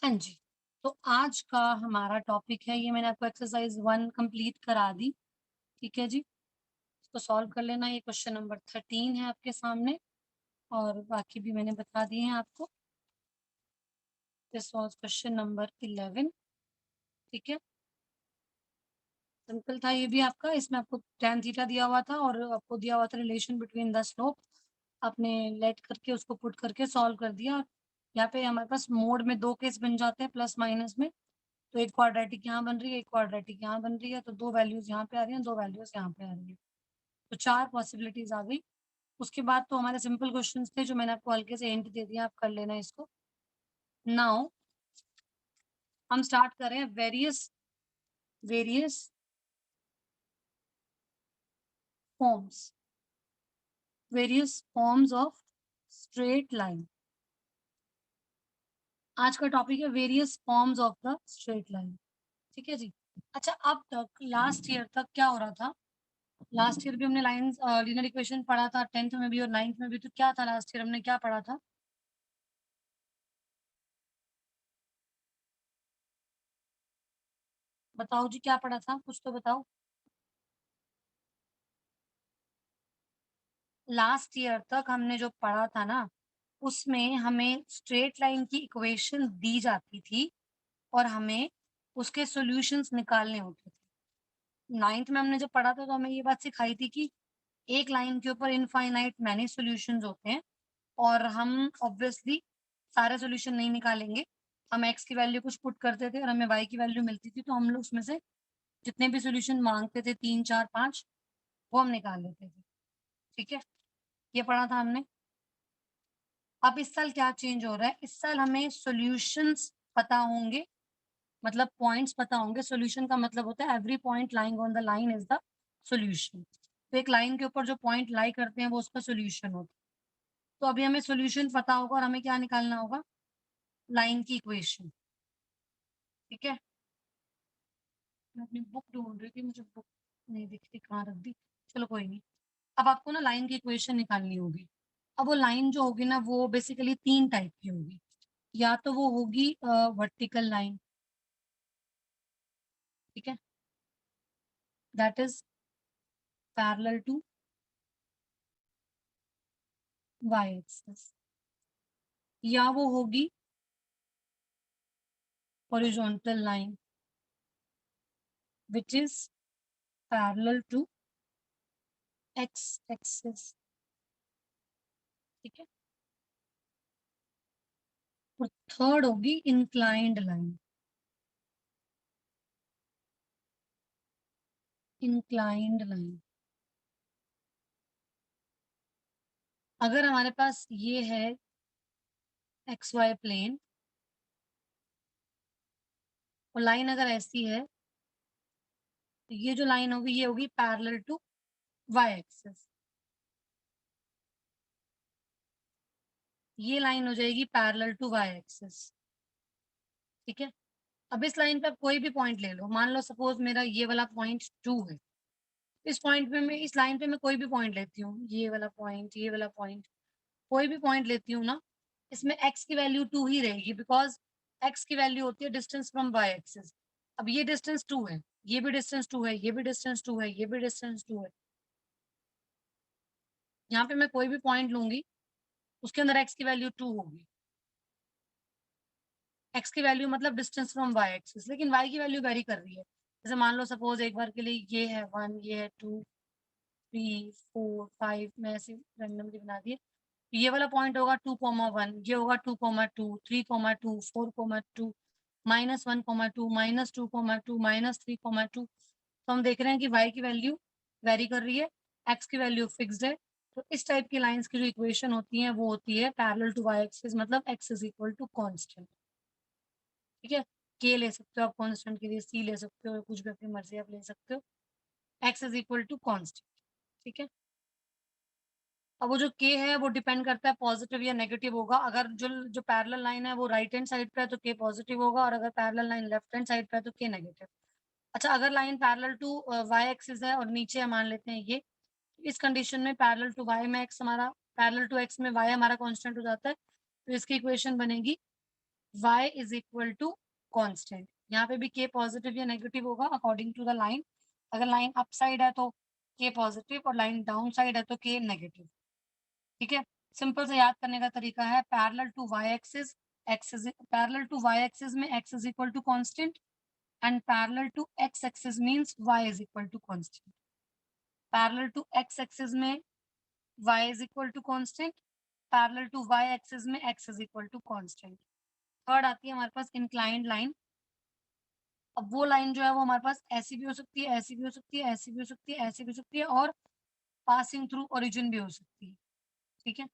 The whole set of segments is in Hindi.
हाँ जी, तो आज का हमारा टॉपिक है, ये मैंने आपको एक्सरसाइज़ 1 कंप्लीट करा दी, ठीक है जी? इसको सॉल्व कर लेना, ये क्वेश्चन नंबर 13 है आपके सामने और बाकी भी मैंने बता दिए हैं आपको। दिस वाज़ क्वेश्चन नंबर 11, ठीक है? सिंपल था ये भी आपका, इसमें आपको tan थीटा दिया हुआ था और आपको दिया हुआ था रिलेशन बिटवीन द स्लोप। आपने लेट करके उसको पुट करके सॉल्व कर दिया। यहाँ पे हमारे पास मोड में 2 केस बन जाते हैं प्लस माइनस में। तो एक क्वाड्रेटिक यहाँ बन रही है, एक क्वाड्रेटिक यहाँ बन रही है, तो 2 वैल्यूज़ यहाँ पे आ रही हैं, 2 वैल्यूज़ यहाँ पे आ रही हैं। तो 4 पॉसिबिलिटीज़ आ गई। उसके बाद तो हमारे सिंपल क्वेश्चंस थे जो मैंने आपको हल्के से हिंट दे दिया, आप कर लेना इसको। नाउ हम स्टार्ट कर रहे हैं various various forms various forms of straight line. आज का टॉपिक है various forms of the straight line, ठीक है जी। अच्छा, अब तक लास्ट ईयर तक क्या हो रहा था? लास्ट ईयर भी हमने लाइन्स लीनियर इक्वेशन पढ़ा था 10th में भी और 9th में भी। तो क्या था लास्ट ईयर हमने क्या पढ़ा था? बताओ जी, क्या पढ़ा था? कुछ तो बताओ। लास्ट ईयर तक हमने जो पढ़ा था ना, उसमें हमें स्ट्रेट लाइन की इक्वेशन दी जाती थी और हमें उसके सॉल्यूशंस निकालने होते थे। 9th में हमने जब पढ़ा था तो हमें ये बात सिखाई थी कि एक लाइन के ऊपर इनफाइनाइट मैनी सॉल्यूशंस होते हैं और हम ऑब्वियसली सारे सॉल्यूशन नहीं निकालेंगे। हम x की वैल्यू कुछ पुट करते थे और हमें y की वैल्यू मिलती थी, तो हम लोग उसमें से जितने भी सॉल्यूशन माँगते थे 3, 4, 5 वो हम निकाल लेते थे, ठीक है? ये पढ़ा था हमने। अब इस साल क्या चेंज हो रहा है? इस साल हमें सॉल्यूशंस पता होंगे, मतलब पॉइंट्स पता होंगे। सॉल्यूशन का मतलब होता है every point lying on the line is the solution. तो एक लाइन के ऊपर जो पॉइंट लाई करते हैं वो उसका सॉल्यूशन होता है। तो अभी हमें सॉल्यूशन पता होगा और हमें क्या निकालना होगा? लाइन की इक्वेशन, ठीक है? मैं अपनी बुक ढूँढ रही थी, मुझे बुक नहीं दिख रही, कहाँ रख दी? चलो कोई नहीं। अब आपको ना लाइन की इक्वेशन निकालनी होगी। अब वो लाइन जो होगी ना वो बेसिकली 3 टाइप की होगी। या तो वो होगी वर्टिकल लाइन, ठीक है? That is parallel to Y axis. या वो होगी horizontal line which is parallel to X axis, ठीक है? और थर्ड होगी इंक्लाइंड लाइन। Inclined line. अगर हमारे पास ये है एक्स वाई प्लेन और लाइन अगर ऐसी है, तो ये जो लाइन होगी ये होगी पैरेलल टू वाई एक्सिस। ये लाइन हो जाएगी पैरेलल टू वाई एक्सिस, ठीक है? अब इस लाइन पे आप कोई भी पॉइंट ले लो। मान लो सपोज़ मेरा ये वाला पॉइंट 2 है। इस पॉइंट पे मैं इस लाइन पे मैं कोई भी पॉइंट लेती हूँ, ये वाला पॉइंट, कोई भी पॉइंट लेती हूँ ना, इसमें x की वैल्यू 2 ही रहेगी बिकॉज़ x की वैल्यू होती है डिस्टेंस फ्रॉम वाई एक्सिस। अब ये डिस्टेंस 2 है, ये भी डिस्टेंस 2 है, ये भी डिस्टेंस 2 है, ये भी डिस्टेंस 2 है। यहाँ पे मैं कोई भी पॉइंट लूँगी, उसके अंदर x की वैल्यू 2 होगी। x की वैल्यू मतलब डिस्टेंस फ्रॉम y एक्सिस, लेकिन y की वैल्यू वेरी कर रही है। जैसे मान लो सपोज़ एक बार के लिए ये है 1, ये है 2, 3, 4, 5, मैं ऐसे रैंडमली बना दिए। ये वाला पॉइंट होगा 2, 1, ये होगा 2, 2, 3, 2, 4, 2, -1, 2, -2, -2, -3, 2। तो हम देख रहे हैं कि y की वैल्यू वेरी कर रही है, x की वैल्यू फिक्स्ड है। तो इस टाइप की लाइन्स की जो इक्वेशन होती है वो होती है पैरेलल टू y एक्सिस, मतलब x is equal to constant, ठीक है? k ले सकते हो आप कांस्टेंट के लिए, c ले सकते हो, कुछ भी अपनी मर्ज़ी आप ले सकते हो। x is equal to constant, ठीक है? अब वो जो k है वो डिपेंड करता है पॉजिटिव या नेगेटिव होगा। अगर जो जो पैरेलल लाइन है वो राइट हैंड साइड पे है तो k पॉजिटिव होगा और अगर parallel line left hand side पे है तो k नेगेटिव। अच्छा, अगर line parallel to y axis है और नीचे हम मान लेते हैं ये, इस कंडीशन में पैरेलल टू y में x हमारा पैरेलल टू x में y हमारा कांस्टेंट हो जाता है। तो इसकी इक्वेशन बनेगी y is equal to constant. यहाँ पे भी k पॉजिटिव या नेगेटिव होगा अकॉर्डिंग टू द लाइन। अगर लाइन अप साइड है तो k पॉजिटिव और लाइन डाउन साइड है तो k नेगेटिव। ठीक है, सिंपल से याद करने का तरीका है parallel to y axis, parallel to y axis में x is equal to constant and parallel to x axis means y is equal to constant. Parallel to x axis में y is equal to constant, parallel to y axis में x is equal to constant. Third आती है हमारे पास इंक्लाइंड लाइन। अब वो लाइन जो है वो हमारे पास ऐसी भी हो सकती है, ऐसी भी हो सकती है, ऐसी भी हो सकती है, ऐसी भी हो सकती है और पासिंग थ्रू ओरिजिन भी हो सकती है। ठीक है,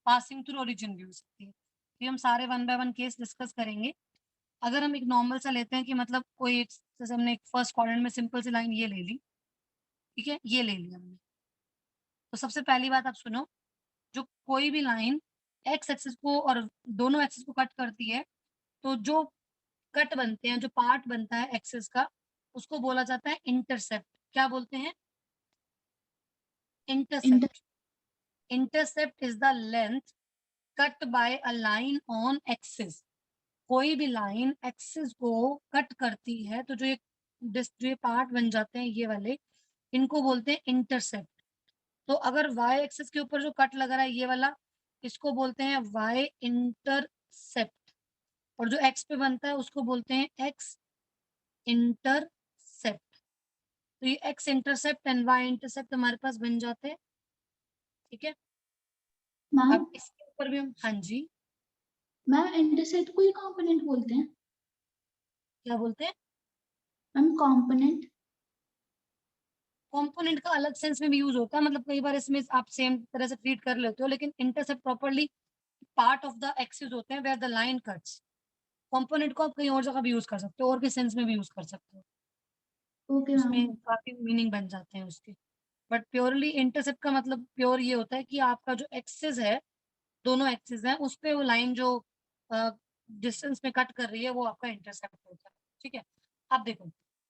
पासिंग थ्रू ओरिजिन भी हो सकती है। तो हम सारे one by one case discuss करेंगे। अगर हम एक नॉर्मल सा लेते हैं कि मतलब कोई जैसे हमने एक फर्स्ट क्वाड्रेंट में सिंपल सी लाइन ये ले ली, ठीक है, ये ले लिया हमने। तो सबसे पहली बात आप सुनो, जो कोई भी लाइन एक्स एक्सिस को और दोनों एक्सिस को कट करती है, तो जो कट बनते हैं, जो पार्ट बनता है एक्सिस का, उसको बोला जाता है इंटरसेप्ट। क्या बोलते हैं? Inter intercept. Intercept is the length cut by a line on axis. कोई भी लाइन एक्सिस को कट करती है तो जो ये पार्ट बन जाते हैं ये वाले, इनको बोलते हैं इंटरसेप्ट। तो अगर वाई एक्सिस के ऊपर जो कट लग रहा है ये वाला, इसको बोलते हैं वाई इंटरसेप्ट। और जो एक्स पे बनता है उसको बोलते हैं एक्स इंटरसेप्ट। तो ये X intercept and Y intercept हमारे पास बन जाते हैं। ठीक है, मैम, अब इसके ऊपर भी हम, हाँ जी, मैम इंटरसेप्ट को ही कंपोनेंट बोलते हैं। क्या बोलते हैं? Ma'am component. कंपोनेंट का अलग सेंस में भी यूज होता है, मतलब कई बार इसमें आप सेम तरह से ट्रीट कर लेते हो, लेकिन intercept properly part of the axis होते हैं where the line cuts. Component को आप कहीं और जगह भी यूज कर सकते हो और भी सेंस में भी यूज कर सकते हो, ओके मैम। उसमें काफी मीनिंग बन जाते हैं उसके। बट प्योरली इंटरसेप्ट का मतलब प्योर ये होता है कि आपका जो एक्सिस है, दोनों एक्सिस है, उस पे वो लाइन जो डिस्टेंस में कट कर रही है वो आपका इंटरसेप्ट होता है। ठीक है, अब देखो,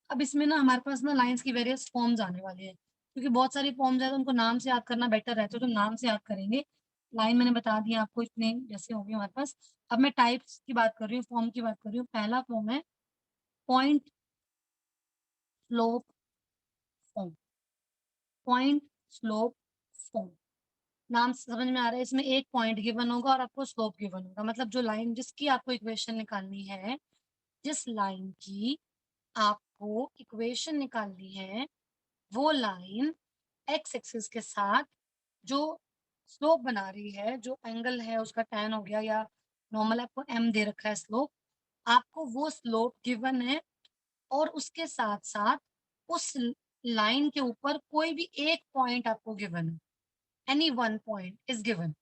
अब इसमें ना हमारे पास ना लाइंस की वेरियस फॉर्म्स आने वाली है, क्योंकि बहुत सारी फॉर्म्स है तो उनको नाम से याद करना बेटर रहता है, तो नाम से याद करेंगे। लाइन मैंने बता दिया आपको, इतने जैसे होंगे हमारे पास। अब मैं टाइप्स की बात कर रही हूँ, फॉर्म की बात कर रही हूँ। पहला फॉर्म है point slope form. Point slope form, नाम से समझ में आ रहा है, इसमें एक पॉइंट गिवन होगा और आपको स्लोप गिवन होगा। मतलब जो लाइन जिसकी आपको इक्वेशन निकालनी है, जिस लाइन की आपको इक्वेशन निकालनी है, वो लाइन एक्स एक्सिस के साथ जो स्लोप बना रही है, जो एंगल है उसका tan हो गया या नॉर्मल आपको m दे रखा है स्लोप, आपको वो स्लोप गिवन है। और उसके साथ साथ उस लाइन के ऊपर कोई भी एक पॉइंट आपको गिवन है, any one point is given.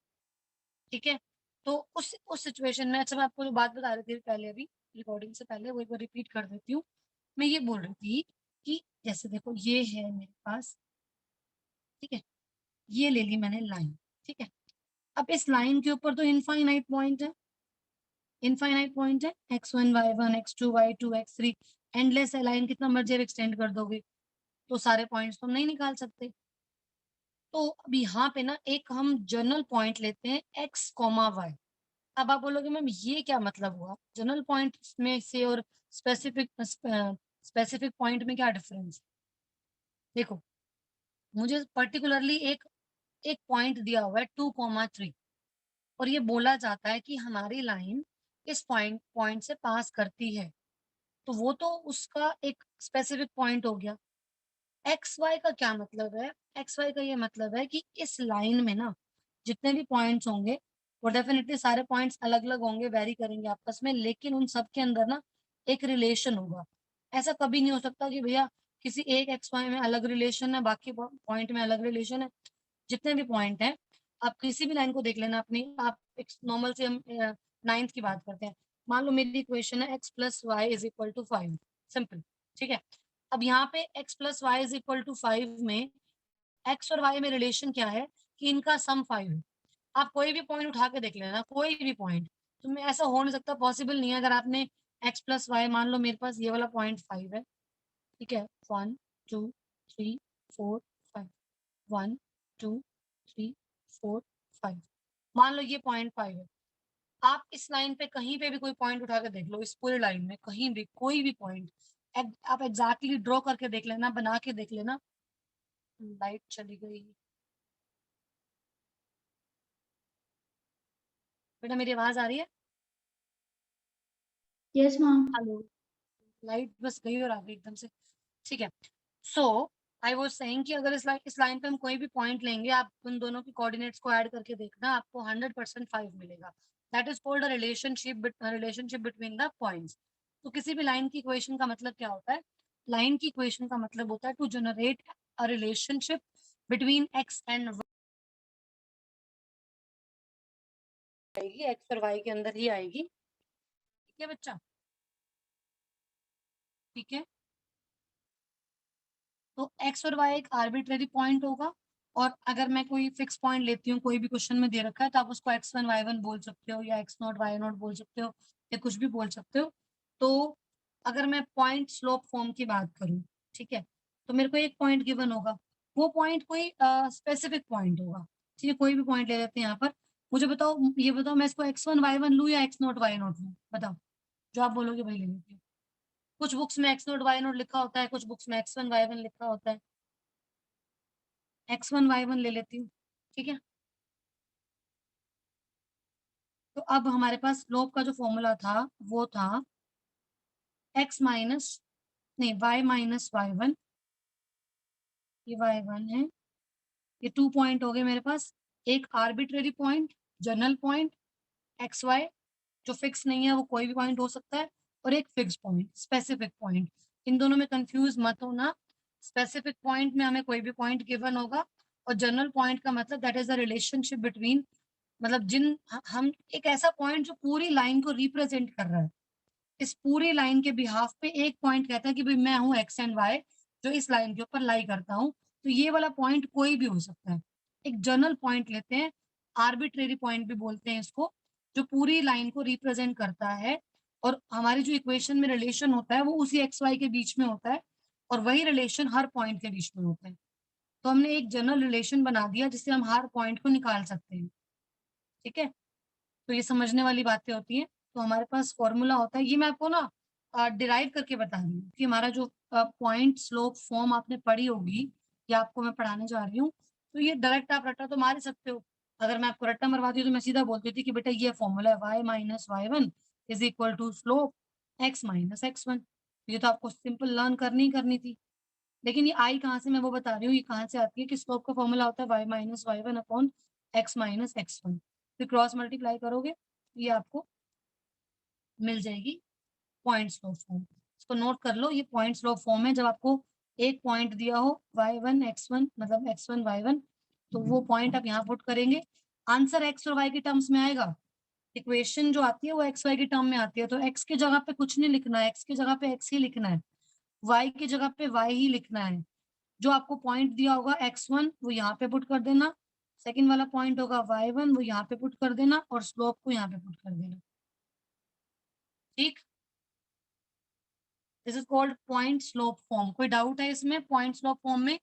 ठीक है, तो उस सिचुएशन में, अच्छा मैं आपको जो बात बता रही थी पहले, अभी रिकॉर्डिंग से पहले, वो एक बार रिपीट कर देती हूँ। मैं ये बोल रही थी कि जैसे देखो ये है मेरे पास, ठीक है, ये ले ली मैंने लाइन। ठीक है, अब इस लाइन के ऊपर तो इनफाइनाइट पॉइंट है, इनफाइनाइट पॉइंट है, x1 y1 x2 y2 x3, endless है लाइन, कितना मर्जी आप एक्सटेंड कर दोगे तो सारे पॉइंट्स तो हम नहीं निकाल सकते। तो अब यहाँ पे ना एक हम जनरल पॉइंट लेते हैं x कॉमा y। अब आप बोलोगे मैम ये क्या मतलब हुआ, जनरल पॉइंट में से और स्पेसिफिक स्पेसिफिक पॉइंट में क्या डिफरेंस? देखो, मुझे पर्टिकुलरली एक एक पॉइंट दिया हुआ है 2,3, और ये बोला जाता है कि हमारी लाइन इस पॉइंट पॉइंट से पास करती है, तो वो तो उसका एक स्पेसिफिक पॉइंट हो गया। एक्स वाई का क्या मतलब है? एक्स वाई का ये मतलब है कि इस लाइन में ना जितने भी पॉइंट्स होंगे, वो डेफिनेटली सारे पॉइंट्स अलग अलग होंगे, वेरी करेंगे आपस में, लेकिन उन सब के अंदर ना एक रिलेशन होगा। ऐसा कभी नहीं हो सकता कि भैया किसी एक एक्स वाई में अलग रिलेशन है, बाकी पॉइंट में अलग रिलेशन है। जितने भी पॉइंट हैं, आप किसी भी लाइन को देख लेना अपनी, आप एक नॉर्मल से हम नाइन्थ की बात करते हैं। मान लो मेरी इक्वेशन है x plus Y is equal to 5, simple. ठीक है, अब यहाँ पे x plus Y is equal to 5 में x और y में रिलेशन क्या है कि इनका सम 5 है। आप कोई भी पॉइंट उठा के देख लेना, कोई भी पॉइंट, तो मैं ऐसा हो नहीं सकता, पॉसिबल नहीं है। अगर आपने x प्लस वाई, मान लो मेरे पास ये वाला पॉइंट 5 है, ठीक है, 1 2 3 4 5, 1 2 3 4 5, मान लो ये पॉइंट 5 है। आप इस लाइन पे कहीं पे भी कोई पॉइंट उठा के देख लो, इस पूरी लाइन में कहीं भी कोई भी पॉइंट आप एग्जैक्टली ड्रॉ करके देख लेना, बना के देख लेना। लाइट चली गई। बेटा मेरी आवाज आ रही है? Yes ma'am. हेलो। लाइट बस गई और आ गई एकदम से। ठीक है। सो आई वाज सेइंग कि अगर इस लाइन पे हम कोई भी पॉइंट लेंगे, आप उन दोनों की कोऑर्डिनेट्स को ऐड करके देखना, आपको 100% 5 मिलेगा। That is called a relationship between the points. तो किसी भी लाइन की इक्वेशन का मतलब क्या होता है? लाइन की इक्वेशन का मतलब होता है to generate a relationship between X and आएगी, एक्स और वाई के अंदर ही आएगी। ठीक है बच्चा? ठीक है। तो एक्स और वाई एक आर्बिट्रेरी पॉइंट होगा, और अगर मैं कोई फिक्स पॉइंट लेती हूँ, कोई भी क्वेश्चन में दे रखा है, तो आप उसको x1 y1 बोल सकते हो, या x0 y0 बोल सकते हो, या कुछ भी बोल सकते हो। तो अगर मैं पॉइंट स्लोप फॉर्म की बात करूँ, ठीक है, तो मेरे को एक पॉइंट गिवन होगा, वो पॉइंट कोई स्पेसिफिक पॉइंट होगा। ठीक है, कोई भी पॉइंट ले लेते हैं यहाँ पर। मुझे बताओ, ये बताओ, मैं इसको x1 y1 लूँ या x0 y0 लूँ? बताओ। जो आप बोलोगे वही ले लेती हूँ। कुछ बुक्स में x0 y0 लिखा होता है, कुछ बुक्स में x1 y1 लिखा होता है। x1 y1 ले लेती हूँ। ठीक है। तो अब हमारे पास स्लोप का जो फॉर्मूला था वो था x माइनस, नहीं, y माइनस y1। ये y1 है। ये 2 पॉइंट हो गए मेरे पास। एक arbitrary point, general point X Y, जो फिक्स नहीं है, वो कोई भी पॉइंट हो सकता है, और एक फिक्स पॉइंट, स्पेसिफिक पॉइंट। इन दोनों में कंफ्यूज मत होना। स्पेसिफिक पॉइंट में हमें कोई भी पॉइंट गिवन होगा, और जनरल पॉइंट का मतलब that is the relationship between, मतलब हम एक ऐसा पॉइंट जो पूरी लाइन को रिप्रेजेंट कर रहा है। इस पूरी लाइन के बिहाफ पे एक पॉइंट कहता है कि भाई मैं हूँ एक्स एंड वाई, जो इस लाइन के ऊपर लाई करता हूँ। तो ये वाला पॉइंट कोई भी हो सकता है। एक जनरल पॉइंट लेते हैं, आर्बिट्रेरी पॉइंट भी बोलते हैं इसको, जो पूरी लाइन को रिप्रेजेंट करता है, और हमारी जो इक्वेशन में रिलेशन होता है वो उसी एक्स वाई के बीच में होता है, और वही रिलेशन हर पॉइंट के बीच में होता है। तो हमने एक जनरल रिलेशन बना दिया जिससे हम हर पॉइंट को निकाल सकते हैं। ठीक है। तो ये समझने वाली बातें होती हैं। तो हमारे पास फॉर्मूला होता है, ये मैं आपको ना डिराइव करके बता रही हूँ कि हमारा जो पॉइंट स्लोप फॉर्म आपने पढ़ी होगी, या आपको मैं पढ़ाने जा रही हूँ, तो ये डायरेक्ट आप रट्टा तो मार ही सकते हो। अगर मैं आपको रट्टा मरवाती हूँ तो मैं सीधा बोलती थी कि बेटा ये फॉर्मूला है, y minus y1 is equal to slope x minus x1। ये तो आपको सिंपल लर्न करनी ही करनी थी। लेकिन ये आई कहाँ से, मैं वो बता रही हूँ, ये कहाँ से आती है कि स्लोप का फॉर्मूला होता है y minus y1 upon x minus x1। फिर क्रॉस मल्टीप्लाई करोगे, ये आपको मिल जाएगी पॉइंट स्लोप फॉर्म। इसको नोट कर लो, ये पॉइंट स्लोप फॉर्म है। जब आपको एक पॉइंट दिया हो y1 x1, मतलब x1 y1, तो वो पॉइंट आप यहाँ पुट करेंगे, आंसर x और y के टर्म्स में आएगा। इक्वेशन जो आती है वो एक्स वाई के टर्म में आती है, तो x की जगह पे कुछ नहीं लिखना है, x की जगह पे x ही लिखना है, y की जगह पे y ही लिखना है। जो आपको पॉइंट दिया होगा x1 वो यहाँ पे पुट कर देना, सेकंड वाला पॉइंट होगा y1 वो यहाँ पे पुट कर देना, और स्लोप को यहाँ पे पुट कर देना। ठीक। This is called point slope form. कोई डाउट है इसमें? पॉइंट स्लोप फॉर्म में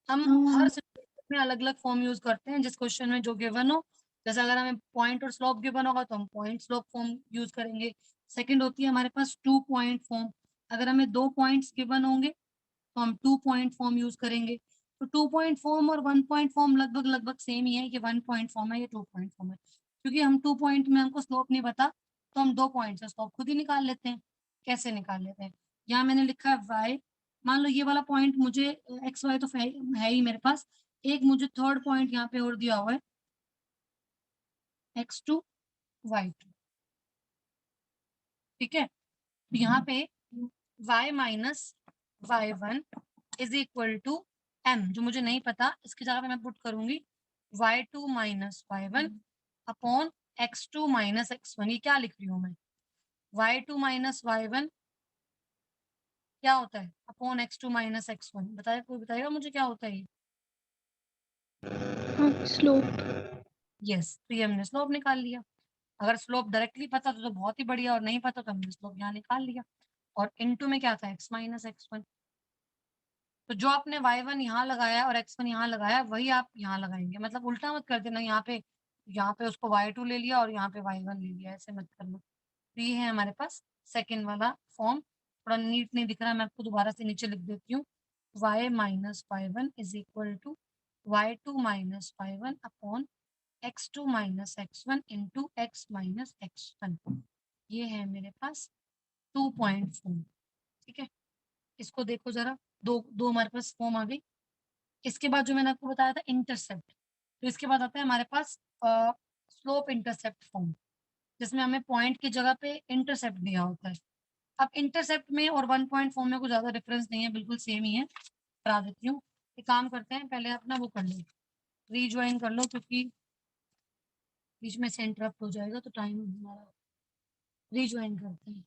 हम हाँ हर मैम। सिचुएशन में अलग अलग फॉर्म यूज करते हैं, जिस क्वेश्चन में जो गिवन हो। जैसे अगर हमें पॉइंट और स्लोप गिवन होगा तो हम पॉइंट स्लोप फॉर्म यूज करेंगे। सेकंड होती है हमारे पास 2 पॉइंट फॉर्म। अगर हमें 2 पॉइंट्स गिवन होंगे तो हम 2 पॉइंट फॉर्म यूज करेंगे। तो 2 पॉइंट फॉर्म और 1 पॉइंट फॉर्म लगभग लगभग सेम ही है, ये 1 पॉइंट फॉर्म है, ये 2 पॉइंट फॉर्म है। क्योंकि हम 2 पॉइंट में हमको स्लोप नहीं पता, तो हम 2 पॉइंट से स्लोप खुद ही निकाल लेते हैं। कैसे निकाल लेते हैं? यहाँ मैंने लिखा है y, मान लो ये वाला पॉइंट मुझे एक्स वाई तो है ही मेरे पास, एक मुझे थर्ड पॉइंट यहाँ पे और दिया हुआ है x2 y2। ठीक है। तो यहाँ पे y minus y1 is equal to m, जो मुझे नहीं पता, इसकी जगह पे मैं पुट करूंगी y2 minus y1 upon x2 minus x1। ये क्या लिख रही हूँ मैं? y2 माइनस y1 क्या होता है अपॉन x2 माइनस x1? बताए, कोई बताएगा मुझे क्या होता है ये? हाँ, स्लोप। यस, तो ये हमने स्लोप निकाल लिया। अगर स्लोप डायरेक्टली पता तो बहुत ही बढ़िया, और नहीं पता तो हमने स्लोप यहाँ निकाल लिया। और इनटू में क्या था, x माइनस x1। तो जो आपने y1 यहाँ लगाया और x1 यहाँ लगाया, वही आप यहाँ लगाएंगे। मतलब उल्टा मत कर देना, यहाँ पे यहाँ पे उसको y2 ले लिया और यहाँ पे y1 ले लिया, ऐसे मत करना। तो ये है हमारे पास सेकंड वाला फॉर्म, थोड़ा नीट नहीं दिख रहा, मैं आपको दोबारा से नीचे लिख देती हूँ। y minus y1 is equal to y2 minus y1 upon x2 minus x1 into x minus x1। ये है मेरे पास 2.4। ठीक है, इसको देखो जरा, दो दो हमारे पास फॉर्म आ गई। इसके बाद जो मैंने आपको बताया था इंटरसेप्ट, तो इसके बाद आता है हमारे पास स्लोप इंटरसेप्ट फॉर्म, जिसमें हमें पॉइंट की जगह पे इंटरसेप्ट दिया होता है। अब इंटरसेप्ट में और 1 पॉइंट फॉर्म में कुछ ज़्यादा डिफरेंस नहीं है, बिल्कुल सेम ही है। करा देती हूँ, एक काम करते हैं, पहले आप ना वो कर लो, रीज्वाइन कर लो, क्योंकि बीच में से इंटरप्ट हो जाएगा तो टाइम हमारा। रीज्वाइन करते हैं।